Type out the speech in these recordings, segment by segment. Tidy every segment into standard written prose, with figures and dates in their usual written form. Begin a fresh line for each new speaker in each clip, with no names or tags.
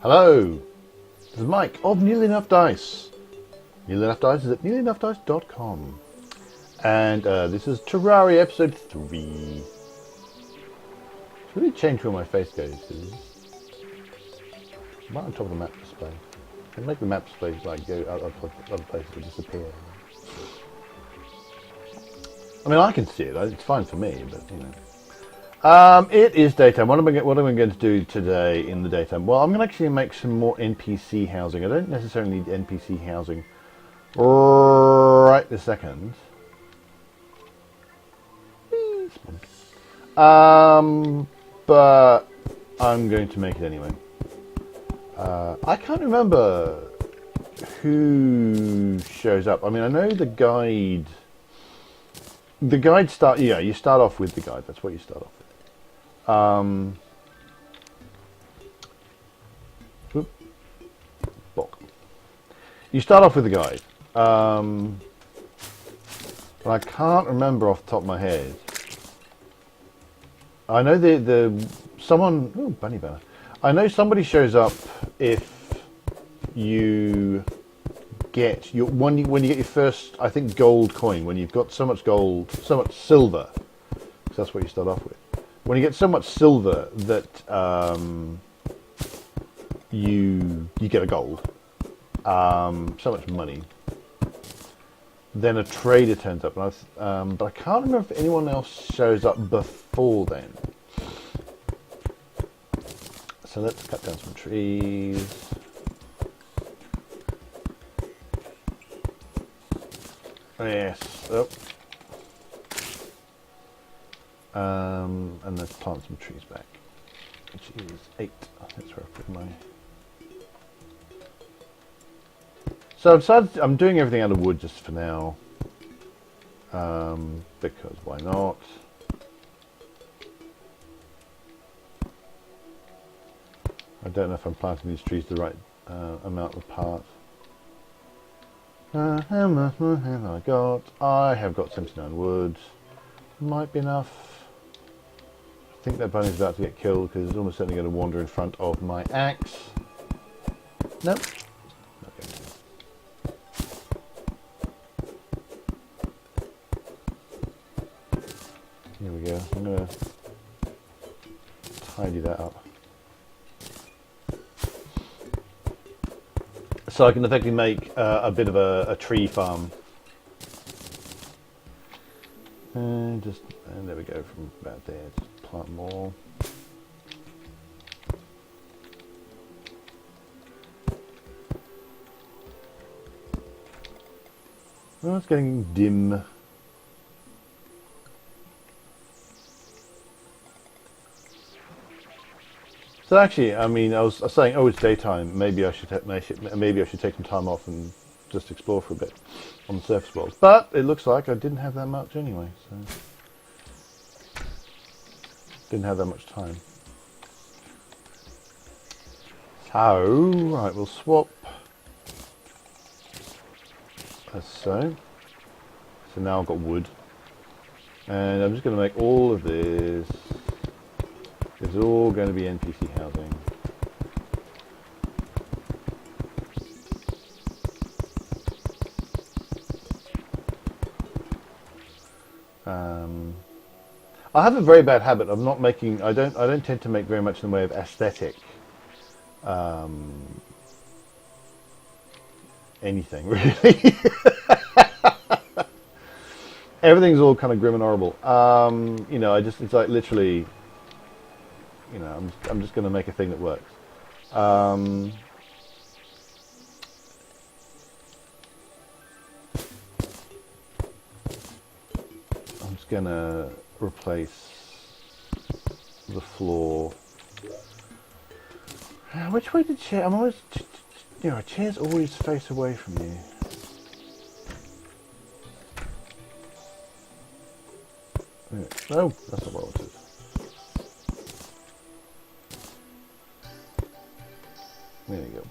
Hello, this is Mike of Nearly Enough Dice. Nearly Enough Dice is at nearlyenoughdice.com. And this is Terraria episode 3. It's really changed where my face goes. Right on top of the map display. I can make the map display like go out of other places and disappear. I mean, I can see it. It's fine for me, but you know. It is daytime. What am I going to do today in the daytime? Well, I'm going to actually make some more NPC housing. I don't necessarily need NPC housing right this second. But I'm going to make it anyway. I can't remember who shows up. I mean, I know the guide. The guide you start off with the guide. That's what you start off with. You start off with the guide. But I can't remember off the top of my head. I know someone. Oh, bunny banner. I know somebody shows up if you get when you get your first, I think, gold coin. When you've got so much gold, so much silver, because that's what you start off with. When you get so much silver that you get a gold, so much money, then a trader turns up, and but I can't remember if anyone else shows up before then. So let's cut down some trees. Yes. Oh. And let's plant some trees back, which is 8. That's where I put my. So I'm doing everything out of wood just for now, because why not? I don't know if I'm planting these trees the right amount apart. How much more have I got? I have got 79 wood. Might be enough. I think that bunny's about to get killed because it's almost certainly going to wander in front of my axe. Nope. Okay. Here we go. I'm going to tidy that up. So I can effectively make a bit of a tree farm. And there we go, from about there, just plant more. Well, it's getting dim. So actually, I mean, I was saying, oh, it's daytime. Maybe I should take some time off and just explore for a bit on the surface world. But it looks like I didn't have that much anyway, so didn't have that much time. So, right, we'll swap as so. So now I've got wood. And I'm just going to make all of this. It's all going to be NPC housing. I have a very bad habit of not making. I don't tend to make very much in the way of aesthetic. Anything really. Everything's all kind of grim and horrible. You know, it's like literally. You know, I'm just going to make a thing that works. I'm just going to replace the floor. Which way did chair? I'm always, you know, chairs always face away from you. No, that's not what I wanted. There you go.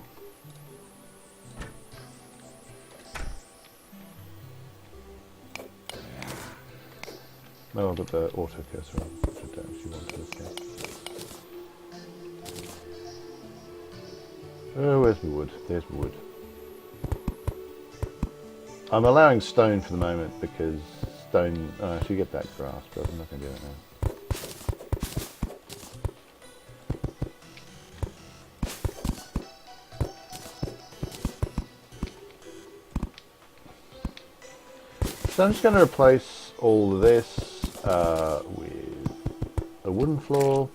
No, I've got the auto cursor on, which I don't actually want to escape. Oh, where's my wood? There's my wood. I'm allowing stone for the moment because stone... Oh, I should get that grass, but I'm not going to do it now. So I'm just going to replace all of this with a wooden floor,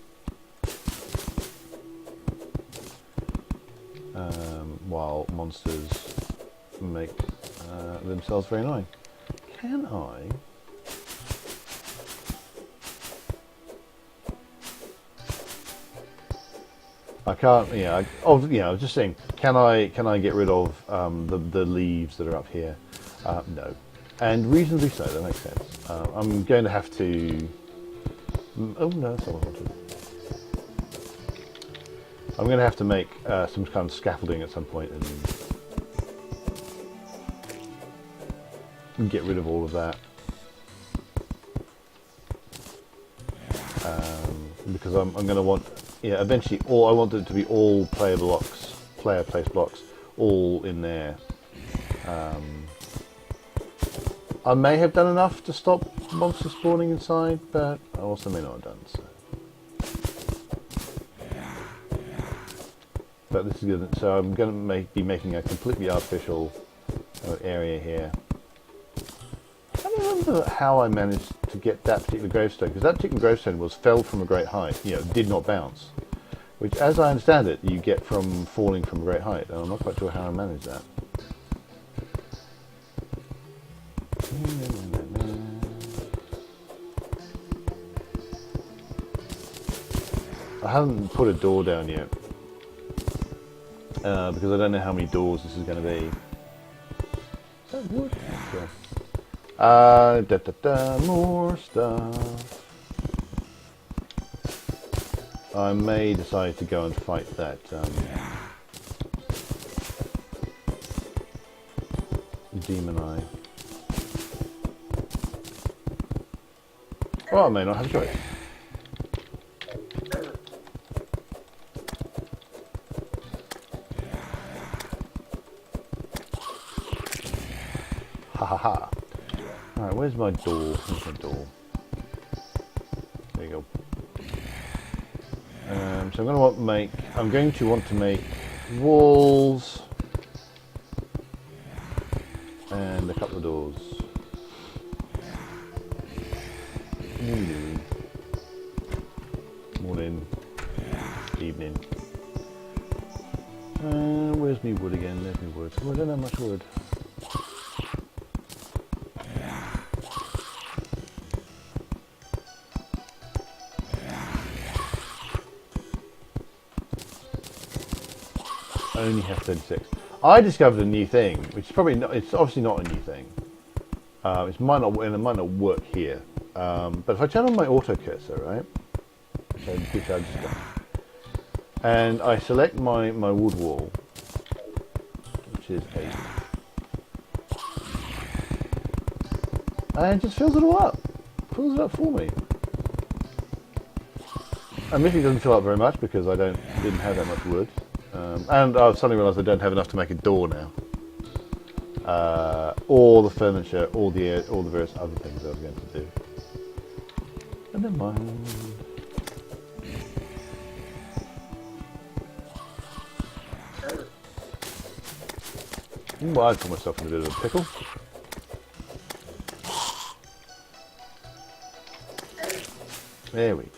while monsters make themselves very annoying. Can I? I can't. Yeah. I was just saying. Can I get rid of the leaves that are up here? No. And reasonably so, that makes sense. I'm going to have to... Oh no, that's not what I wanted. I'm going to have to make some kind of scaffolding at some point and get rid of all of that. Because I'm going to want... Yeah, eventually I want it to be all player place blocks, all in there. I may have done enough to stop monsters spawning inside, but I also may not have done so. But this is good. So I'm going to be making a completely artificial area here. I don't remember how I managed to get that particular gravestone, because that particular gravestone was felled from a great height. Did not bounce, which, as I understand it, you get from falling from a great height. And I'm not quite sure how I managed that. I haven't put a door down yet because I don't know how many doors this is going to be. Is that wood? Okay. More stuff. I may decide to go and fight that demon eye. Well, I may not have a choice. Ha ha ha. Alright, where's my door? Where's my door? There you go. So I'm going to want to make walls and a couple of doors. Morning, evening. Where's me wood again? There's me wood. Oh, I don't have much wood. I only have 36. I discovered a new thing, which is probably not, it's obviously not a new thing. It might not work here. But if I turn on my auto cursor, right, which I've just done, and I select my wood wall, which is 8, and it just fills it all up. Fills it up for me. Admittedly, it doesn't fill up very much because I didn't have that much wood. And I've suddenly realised I don't have enough to make a door now. All the furniture, all the various other things I was going to do. And never mind. Well, I put myself in a bit of a pickle. There we go.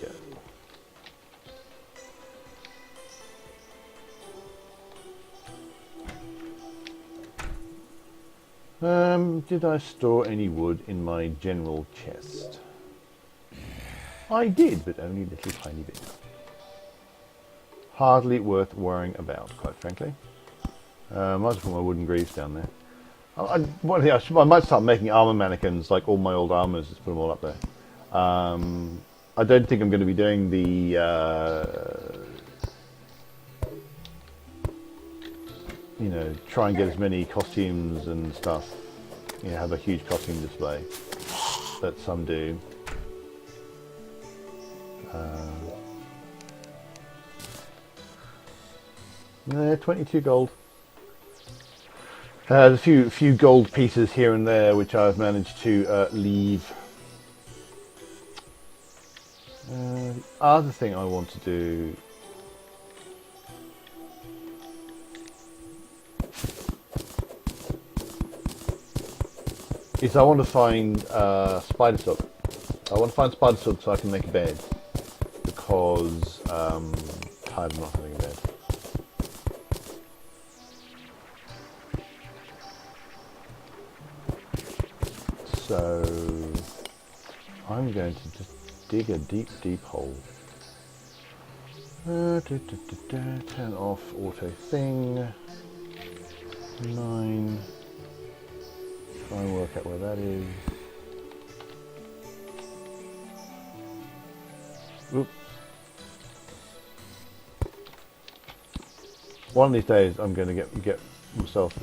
Did I store any wood in my general chest? I did, but only a little tiny bit. Hardly worth worrying about, quite frankly. I might just put my wooden greaves down there. I might start making armor mannequins, like all my old armors, just put them all up there. I don't think I'm going to be doing the... try and get as many costumes and stuff. Have a huge costume display that some do. 22 gold. There's a few gold pieces here and there which I've managed to leave. The other thing I want to do is I want to find spider silk. I want to find spider silk so I can make a bed, because I'm tired of not having a bed. So I'm going to just dig a deep, deep hole. Turn off auto thing. 9. Try and work out where that is. Oop. One of these days I'm going to get myself.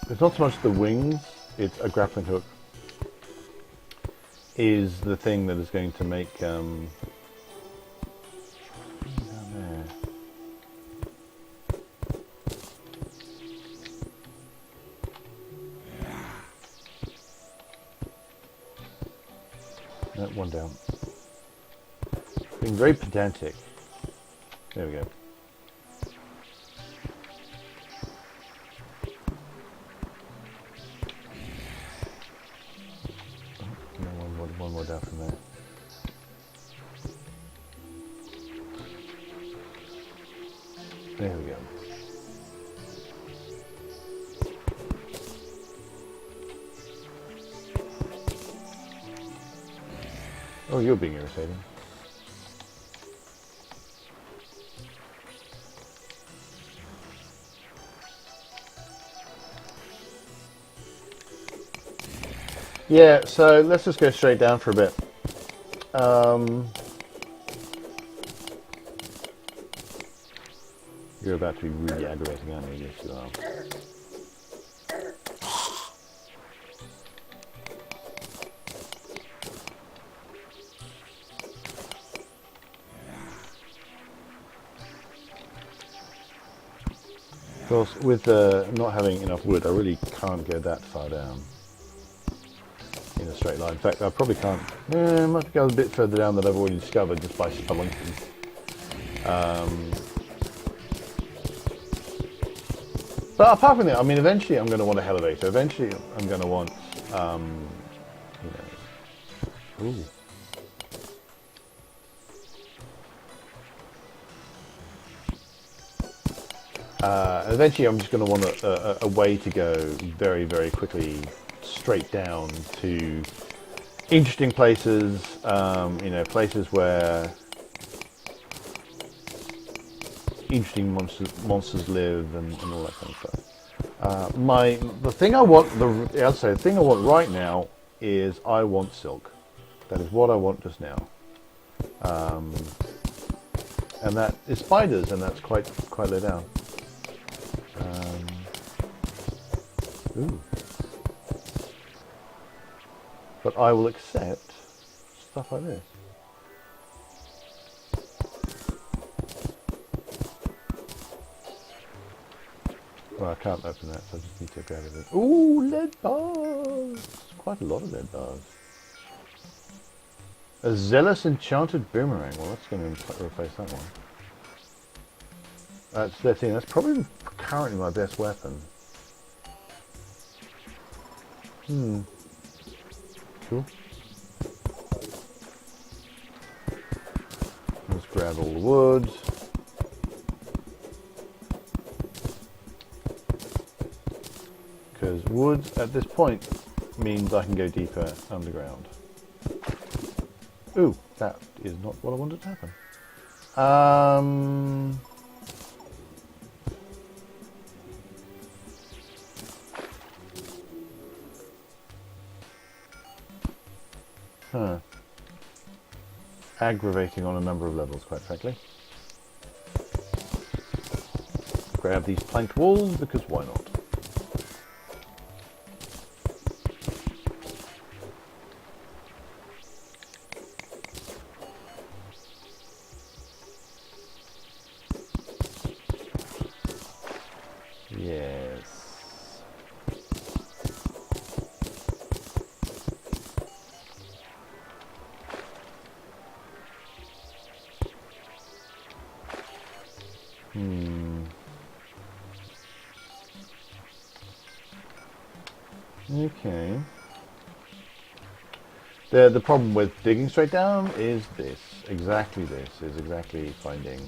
It's not so much the wings; it's a grappling hook. Is the thing that is going to make down there. No, one down. Being very pedantic. There we go. One more down from there. There we go. Oh, you're being irritating. Yeah, so let's just go straight down for a bit. You're about to be really aggravating, aren't you? Yes, you are. Of course, with not having enough wood, I really can't go that far down in a straight line. In fact, I probably can't. I might go a bit further down than I've already discovered just by spelunking. But apart from that, I mean, eventually I'm going to want a elevator. Eventually I'm going to want, you know, ooh. Eventually I'm just going to want a way to go very, very quickly straight down to interesting places, you know, places where interesting monsters live and all that kind of stuff. The thing I want right now is I want silk. That is what I want just now. And that is spiders, and that's quite low down. Ooh. But I will accept stuff like this. Well, I can't open that, so I just need to grab it. Ooh, lead bars! Quite a lot of lead bars. A zealous enchanted boomerang. Well, that's going to replace that one. That's 13. That's probably currently my best weapon. Cool. Let's grab all the wood. Because wood at this point means I can go deeper underground. Ooh, that is not what I wanted to happen. Aggravating on a number of levels, quite frankly. Grab these planked walls, because why not? Yes. Okay. The problem with digging straight down is this. Exactly this. Is exactly finding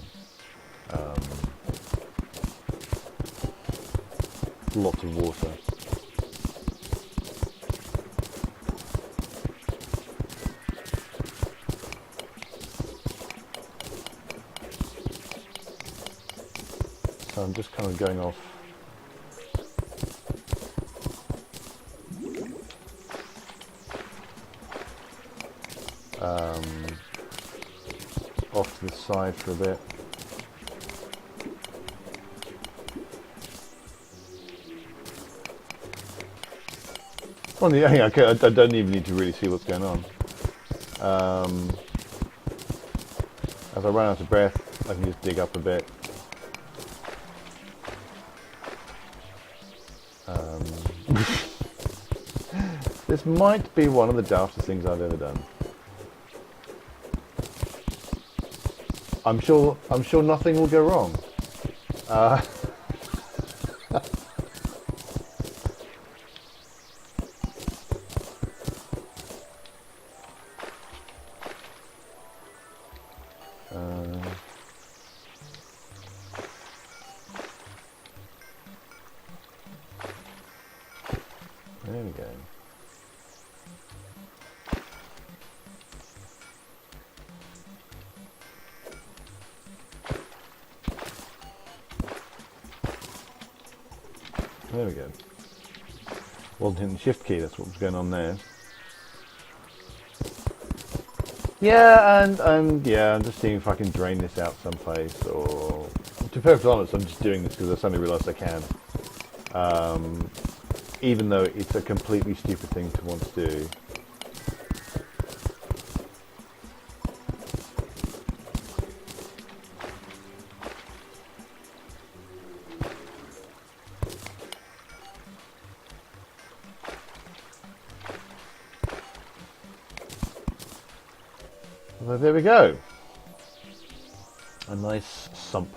lots of water. So I'm just kind of going off. Off to the side for a bit. On the okay, I don't even need to really see what's going on. As I run out of breath, I can just dig up a bit. This might be one of the daftest things I've ever done. I'm sure nothing will go wrong. There we go. There we go. Wasn't hitting the shift key, that's what was going on there. Yeah, and yeah, I'm just seeing if I can drain this out someplace, or to be perfectly honest, I'm just doing this because I suddenly realised I can. Even though it's a completely stupid thing to want to do. So there we go. A nice sump.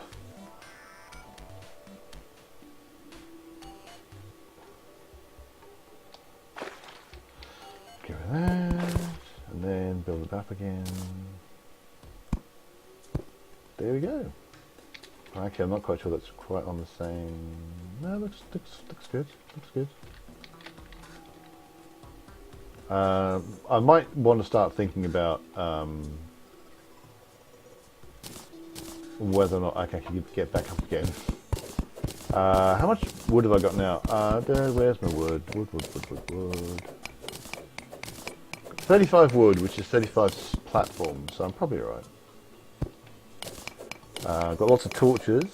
Give it that, and then build it up again. There we go. Okay, I'm not quite sure that's quite on the same. No, looks good. Looks good. I might want to start thinking about whether or not I can get back up again. How much wood have I got now? Where's my wood? Wood. 35 wood, which is 35 platforms, so I'm probably alright. I've got lots of torches.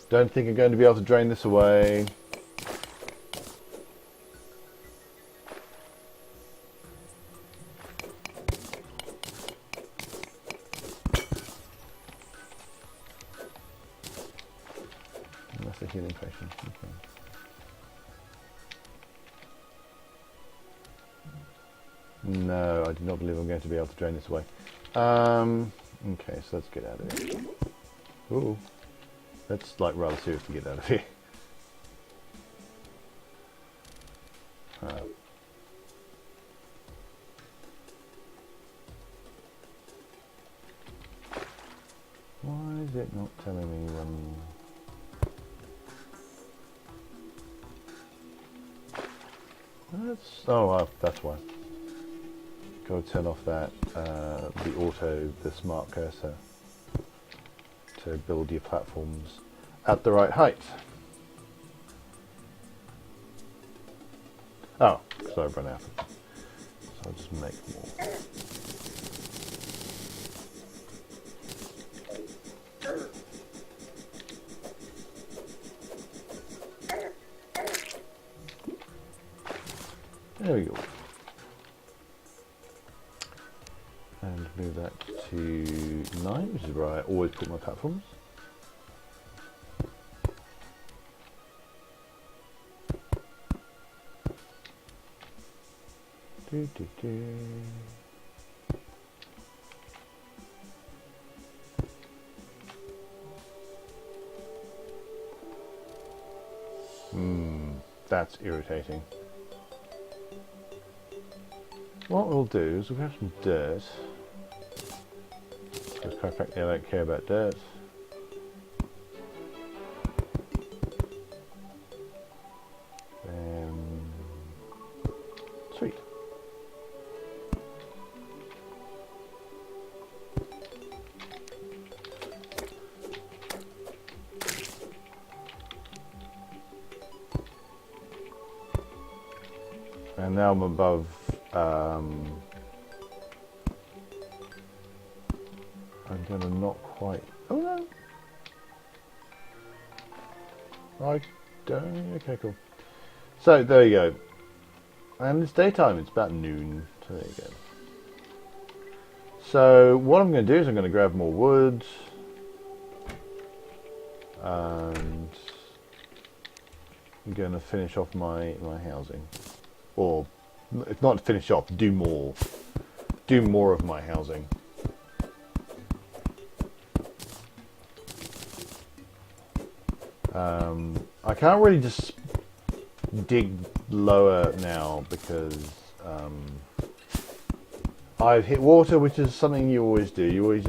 Don't think I'm going to be able to drain this away. That's a healing potion. Okay. No, I do not believe I'm going to be able to drain this away. Okay, so let's get out of here. Ooh. Let's like rather seriously get out of here. Why is it not telling me when... that's why. Go turn off that, the smart cursor to build your platforms at the right height. Oh, so I've run out. So I'll just make more. There we go. And move that to 9, which is where I always put my platforms. Do, do, do. That's irritating. What we'll do is we'll have some dirt. Because quite frankly I don't care about dirt. Sweet. And now I'm above I'm gonna not quite. Oh no! I don't. Okay, cool. So there you go. And it's daytime. It's about noon. So there you go. So what I'm going to do is I'm going to grab more wood, and I'm going to finish off my housing, or if not finish off, do more of my housing. I can't really just dig lower now because I've hit water, which is something you always do. You always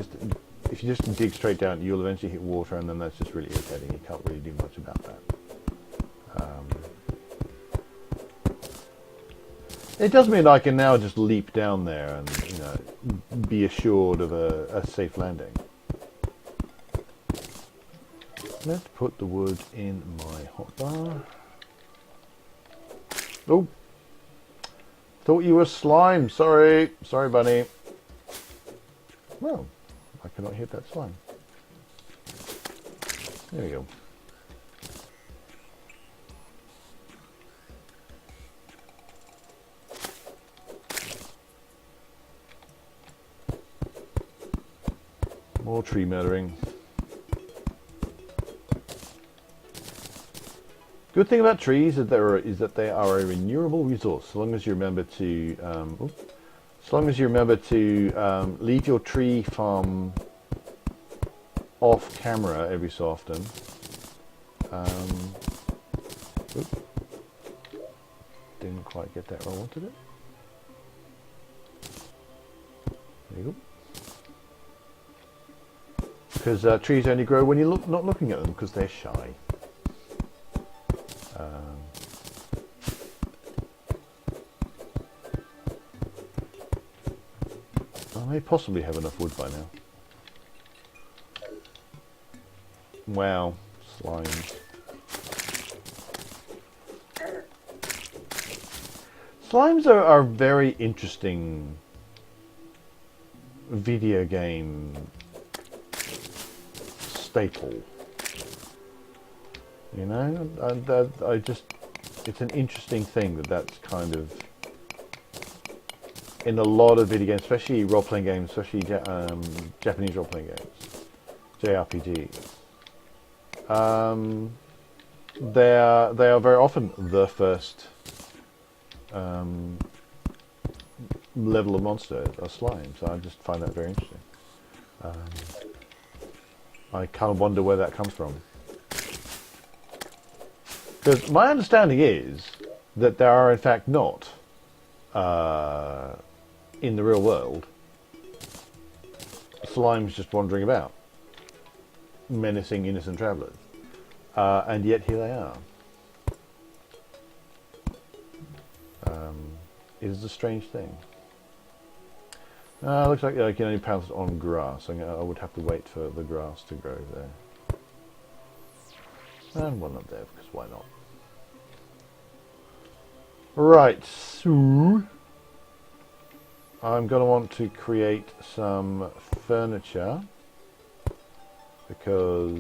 if you just dig straight down, you'll eventually hit water, and then that's just really irritating. You can't really do much about that. It does mean I can now just leap down there and be assured of a safe landing. Let's put the wood in my hotbar. Oh, thought you were slime. Sorry, bunny. Well, I cannot hit that slime. There we go. More tree murdering. Good thing about trees is that they are a renewable resource. So long as you remember to, leave your tree farm off camera every so often. Didn't quite get that where I wanted it. There you go. Because trees only grow when you're not looking at them because they're shy. I may possibly have enough wood by now. Wow, slimes. Slimes are very interesting video game staple. You know, it's an interesting thing that's kind of in a lot of video games, especially role-playing games, especially Japanese role-playing games, JRPGs. They are very often the first level of monster are slime, so I just find that very interesting. I kind of wonder where that comes from. Because my understanding is that there are in fact not, in the real world, slimes just wandering about, menacing innocent travellers. And yet here they are. It is a strange thing. Looks like I can only pounce on grass. I would have to wait for the grass to grow there. And one up there, because why not? Right, so I'm going to want to create some furniture because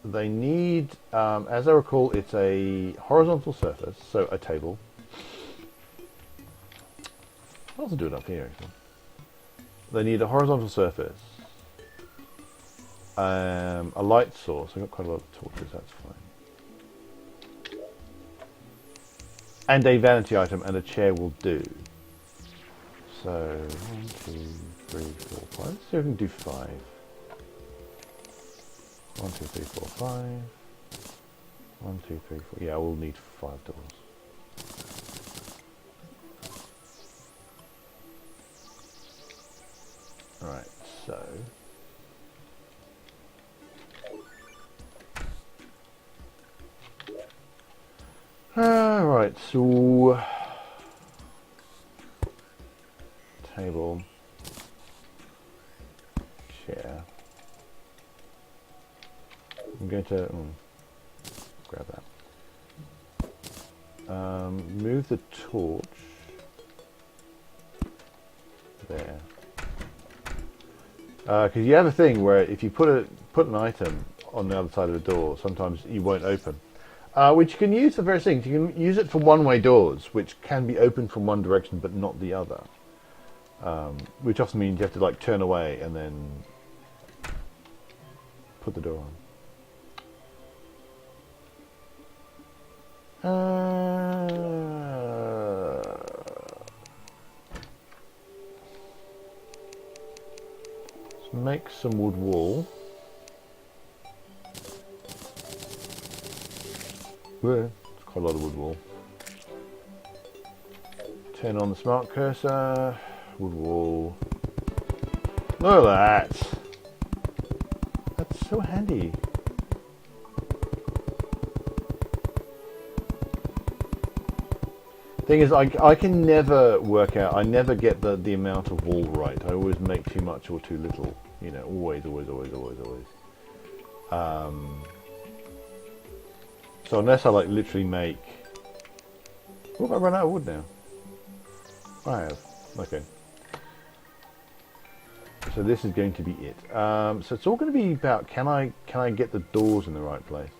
they need, as I recall, it's a horizontal surface, so a table. I'll also do it up here actually. They need a horizontal surface, a light source. I've got quite a lot of torches, that's fine. And a vanity item and a chair will do. So 1, 2, 3, 4, 5. Let's see if we can do 5. 1, 2, 3, 4, 5. 1, 2, 3, 4. Yeah, we'll need 5 doors. Right, so right, so table, chair. I'm going to grab that. Move the torch there. Because you have a thing where if you put an item on the other side of the door, sometimes you won't open. Which you can use for various things. You can use it for one-way doors, which can be opened from one direction but not the other. Which often means you have to like turn away and then put the door on. Let's make some wood wool. It's quite a lot of wood wool. Turn on the smart cursor. Wood wool. Look at that! That's so handy. Thing is, I can never work out. I never get the amount of wool right. I always make too much or too little. You know, always. So unless I like literally make... Oh, I run out of wood now. I have. Okay. So this is going to be it. So it's all going to be about can I get the doors in the right place,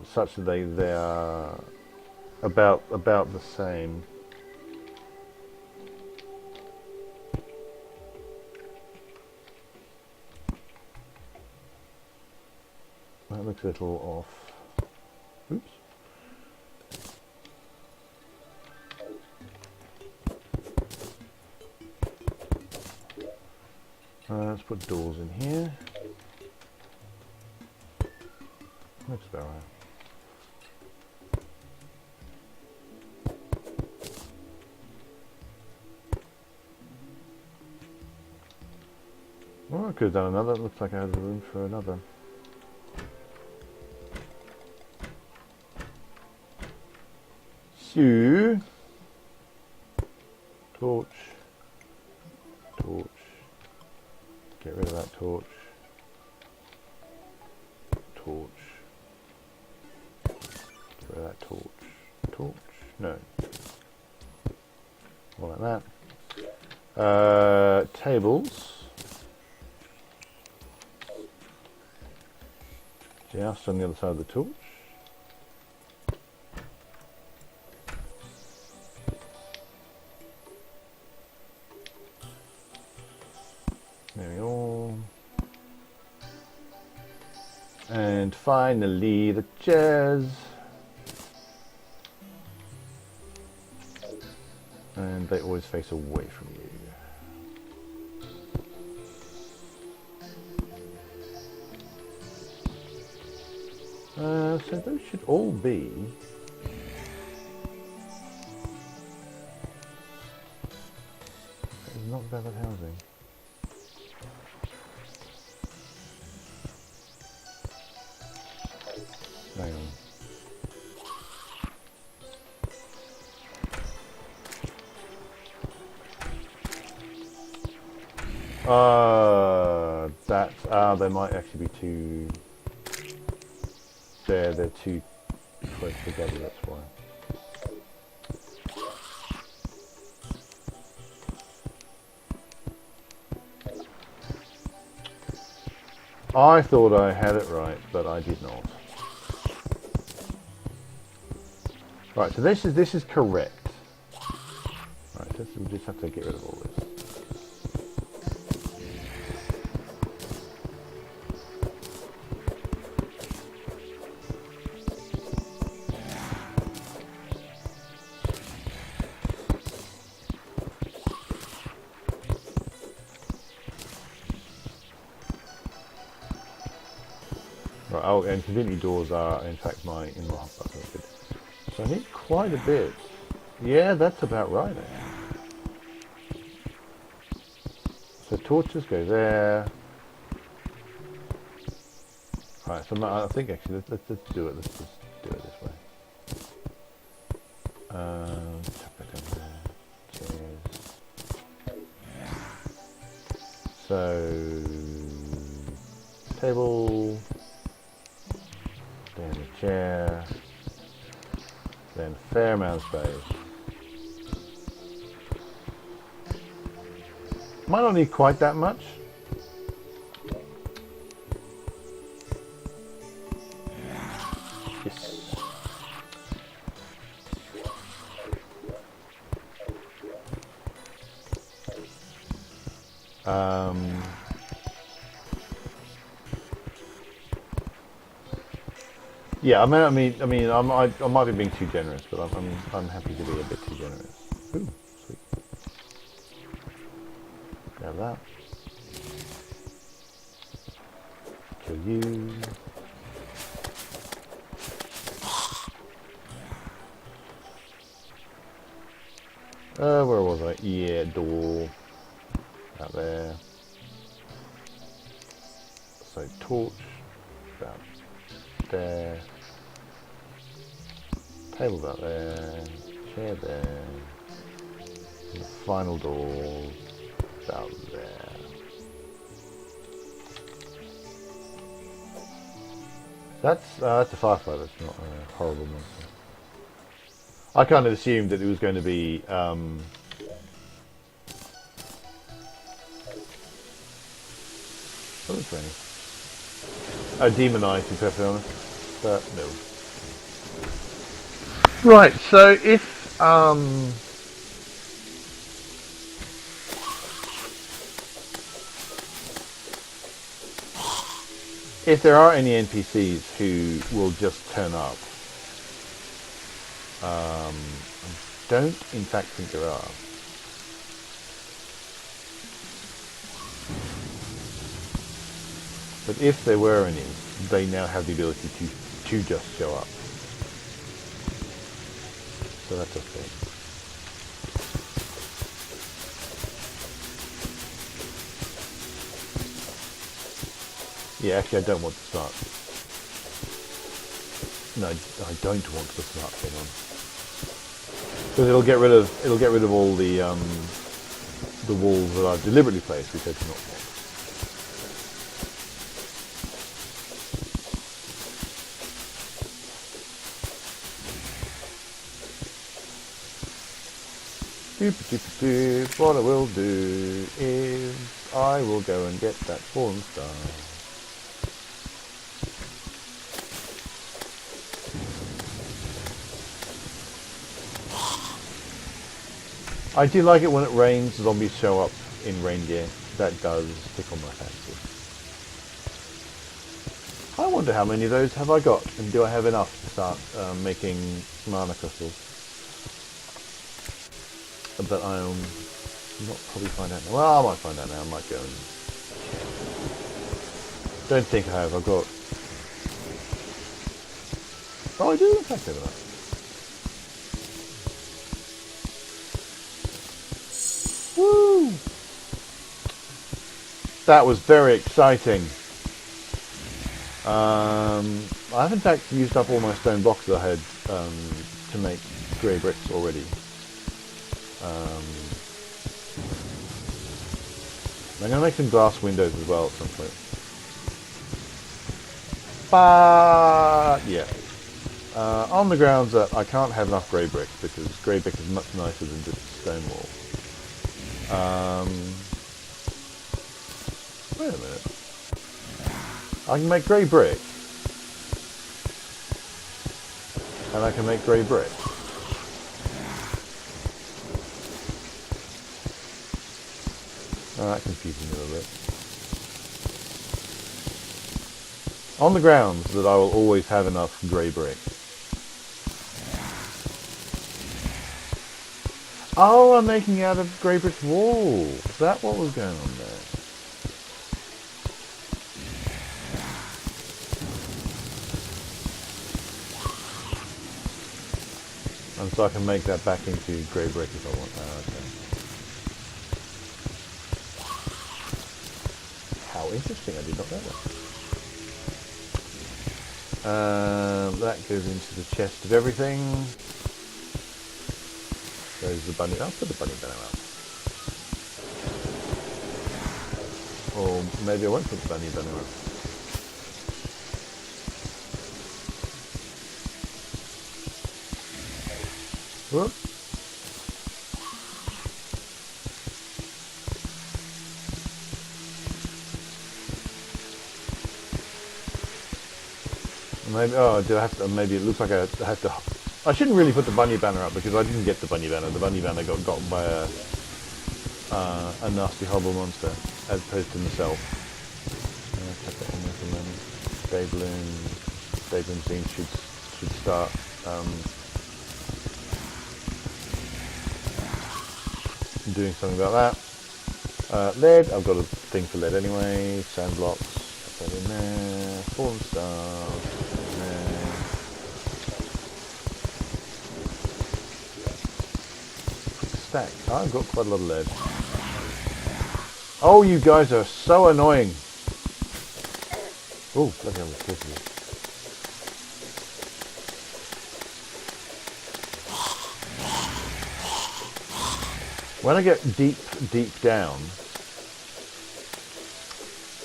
such that they are about the same. That looks a little off. Oops. Let's put doors in here. Looks about right. Well, I could have done another. Looks like I had room for another. So, torch, get rid of that torch, get rid of that torch, no, more like that. Tables, just on the other side of the torch. There we go. And finally the chairs. And they always face away from you. So those should all be not bad at housing. Hang on. They might actually be too. They're too close together. That's why. I thought I had it right, but I did not. Right, so this is correct. Right, so we'll just have to get rid of all this. Right, oh, and conveniently doors are, in fact, my in-law hot button. So I need quite a bit. Yeah, that's about right. So torches go there. Right, so I think actually, let's do it. Let's just do it this way. Chuck that down there. Cheers. So, table, then a chair, then a fair amount of space. Might not need quite that much. Yes. Yeah, I mean, I might be being too generous, but I'm happy to be a bit too generous. Ooh, sweet. Grab that. Kill you. Where was I? Yeah, door. Out there. So torch. About there. Table's out there. Chair there. And the final door. About there. That's a firefly. That's not a horrible monster. I kind of assumed that it was going to be. Oh, it's raining. Oh, demonized, to be perfectly honest. But no. Right. So if there are any NPCs who will just turn up, I don't in fact think there are. But if there were any, they now have the ability to just show up. So that's okay. Yeah, actually I don't want the smart. No, I don't want the smart thing on. Because it'll get rid of all the walls that I've deliberately placed, which I do not want. What I will do is I will go and get that fallen star. I do like it when it rains, zombies show up in rain gear. That does tickle my fancy. I wonder how many of those have I got, and do I have enough to start making mana crystals? But I'll not probably find out now. Well, I might find out now. I might go and check. Don't think I have. I've got... Oh, I do in fact have enough. Woo! That was very exciting. I have in fact used up all my stone blocks that I had to make grey bricks already. I'm going to make some glass windows as well at some point. But yeah, on the grounds that I can't have enough grey bricks because grey brick is much nicer than just stone wall. Wait a minute. I can make grey brick, and I can make grey brick. Oh, that confuses me a little bit. On the grounds that I will always have enough grey brick. Oh, I'm making out of grey brick walls. Is that what was going on there? And so I can make that back into grey brick if I want. Okay. How interesting, I did not know that. That goes into the chest of everything. There's the bunny. I'll put the bunny banner up. Or maybe I won't put the bunny banner up. Whoop. Maybe, oh, did I have to, maybe it looks like I have to, I shouldn't really put the bunny banner up because I didn't get the bunny banner. The bunny banner got gotten by a nasty horrible monster as opposed to myself. Cut that in there for a moment. Stapling scene should start doing something about that. Lead, I've got a thing for lead anyway. Sand blocks, put that in there. Fallen stars, in there. Quick stack. I've got quite a lot of lead. Oh, you guys are so annoying. Oh, bloody hell, it's busy. When I get deep down,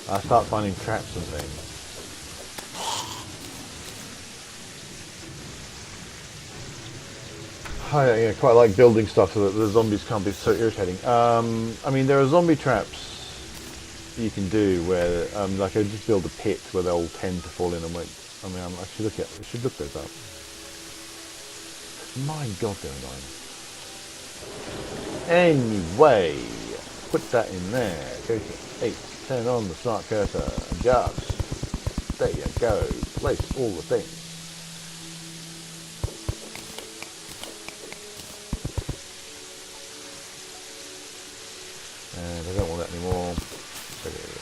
I start finding traps and things. I quite like building stuff so that the zombies can't be so irritating. I mean, there are zombie traps you can do where, like I just build a pit where they'll tend to fall in and wait. I mean, I should look those up. My God, they're annoying. Anyway, put that in there. Go to 8, turn on the smart cursor, and just, there you go, place all the things. And I don't want that anymore. So there we go.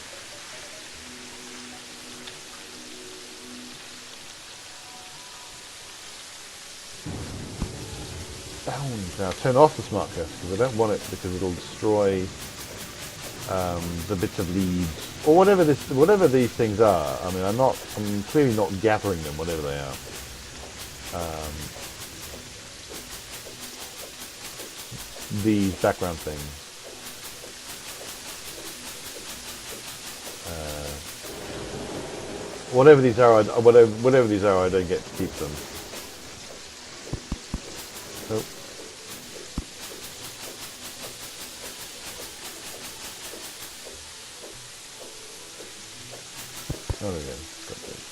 Now turn off the smart cursor because I don't want it because it'll destroy the bits of leaves or whatever these things are. I mean, I'm clearly not gathering them, whatever they are. These background things. Whatever these are, whatever these are, I don't get to keep them. Nope. Oh, there we go. Got this.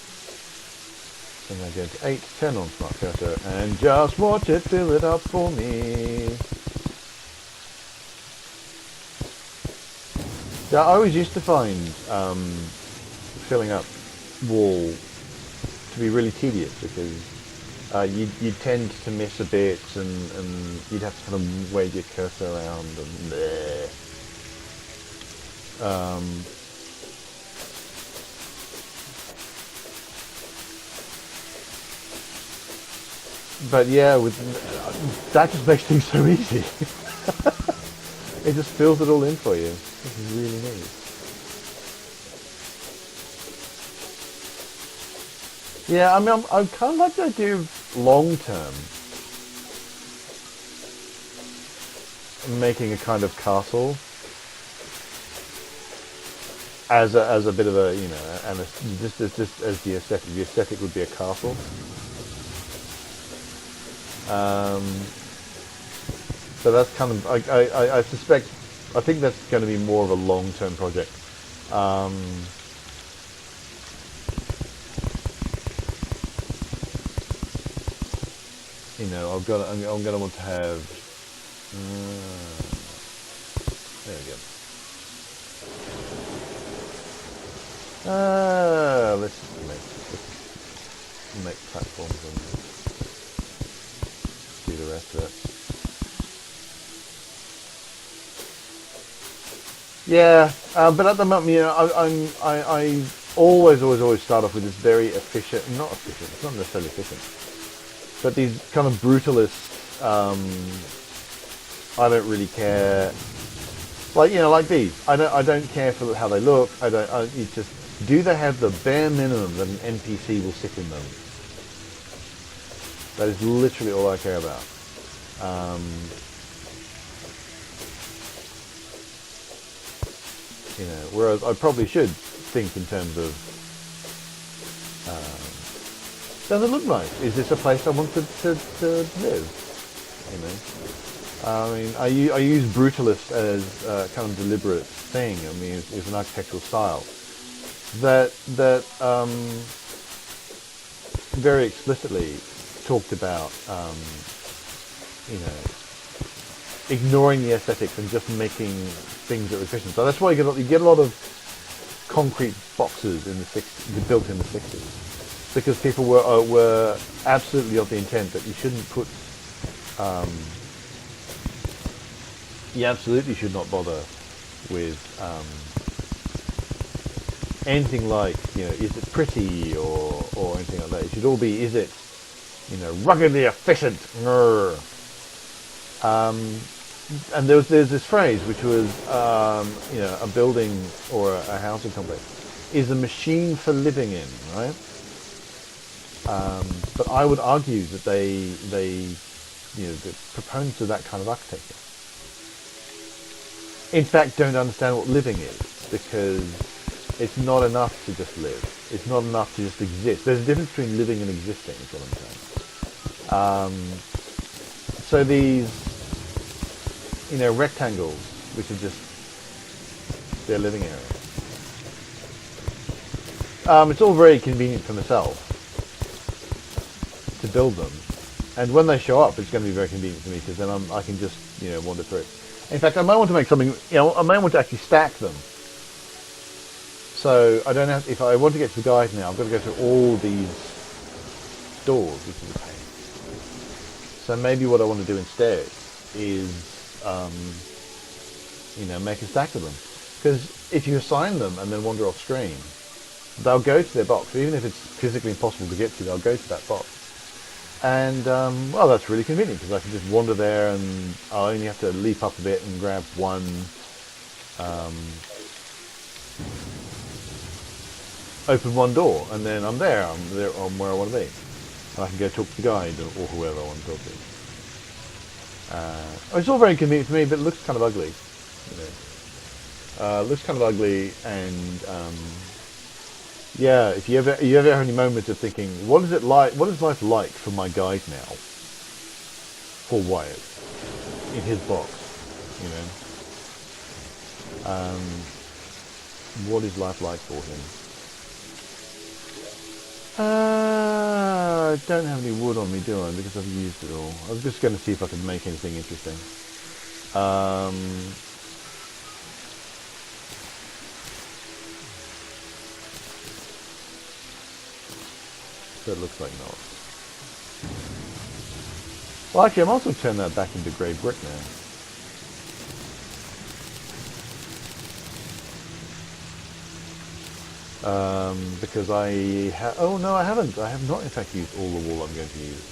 And I go to 8, turn on smart cursor, and just watch it fill it up for me. Yeah, I always used to find filling up wall to be really tedious because you'd tend to miss a bit and you'd have to kind of wave your cursor around and bleh. But yeah, that just makes things so easy. It just fills it all in for you. This is really neat. Yeah, I mean, I kind of like the idea of long term making a kind of castle as a bit of a, you know, and just as the aesthetic. The aesthetic would be a castle. So that's kind of, I suspect, I think that's going to be more of a long-term project. You know, I'm going to want to have, there we go. Let's make platforms and do the rest of it. Yeah, but at the moment, you know, I always start off with this very efficient, not efficient, it's not necessarily efficient, but these kind of brutalist I don't really care. Like, you know, like these. I don't care for how they look. It's just, do they have the bare minimum that an NPC will sit in them? That is literally all I care about. You know, whereas I probably should think in terms of, does it look nice? Is this a place I want to live? You know, I mean, I use Brutalist as a kind of deliberate thing. I mean, it's an architectural style that very explicitly talked about, you know, ignoring the aesthetics and just making things that are efficient. So that's why you get a lot of concrete boxes in the 60s, built in the 60s, because people were absolutely of the intent that you shouldn't put, you absolutely should not bother with anything like, you know, is it pretty or anything like that. It should all be, is it, you know, ruggedly efficient. And there's this phrase which was, you know, a building or a housing complex is a machine for living in, right? But I would argue that they, you know, the proponents of that kind of architecture, in fact, don't understand what living is, because it's not enough to just live. It's not enough to just exist. There's a difference between living and existing, is what I'm saying. So these, you know, rectangles, which are just their living area. It's all very convenient for myself to build them, and when they show up, it's going to be very convenient for me, because then I can just, you know, wander through it. In fact, I might want to make something, you know, I might want to actually stack them. So I don't have, if I want to get to the guide now, I've got to go through all these doors, which is a pain. So maybe what I want to do instead is, you know, make a stack of them. Because if you assign them and then wander off screen, they'll go to their box. Even if it's physically impossible to get to, they'll go to that box. And, well, that's really convenient, because I can just wander there and I'll only have to leap up a bit and grab one, open one door, and then I'm there on where I want to be. And I can go talk to the guide or whoever I want to talk to. It's all very convenient for me, but it looks kind of ugly. You know, looks kind of ugly, and yeah. If you ever have any moments of thinking, what is it like? What is life like for my guide now? For Wyatt in his box, you know. What is life like for him? I don't have any wood on me, do I? Because I've used it all. I was just going to see if I could make anything interesting. So it looks like not. Well, actually, I'm also turning that back into grey brick now. Because oh no, I haven't. I have not in fact used all the wool I'm going to use.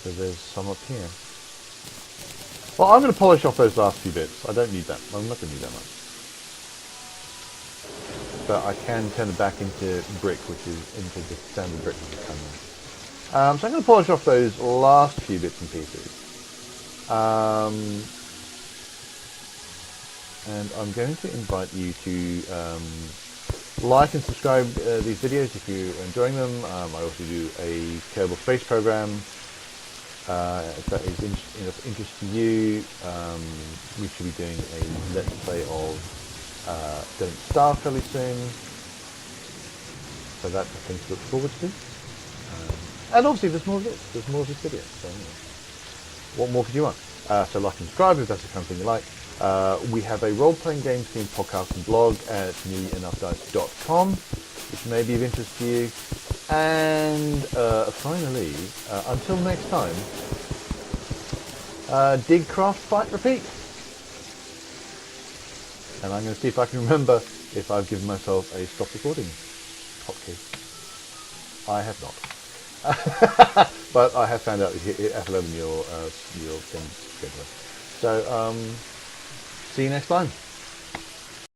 So there's some up here. Well, I'm going to polish off those last few bits. I don't need that. I'm not going to need that much. But I can turn it back into brick, which is into the standard brick. So I'm going to polish off those last few bits and pieces. And I'm going to invite you to like and subscribe these videos if you're enjoying them. I also do a Kerbal Space program. If that is of interest to you, we should be doing a Let's Play of Don't Starve fairly soon. So that's a thing to look forward to. And obviously there's more of this. There's more of this video. So anyway, what more could you want? So like and subscribe if that's the kind of thing you like. We have a role-playing games themed podcast and blog at newlyenoughdice.com, which may be of interest to you. And finally, until next time, dig, craft, fight, repeat. And I'm going to see if I can remember if I've given myself a stop recording hotkey. I have not. But I have found out that hit F11 your thing scheduler. So see you next time.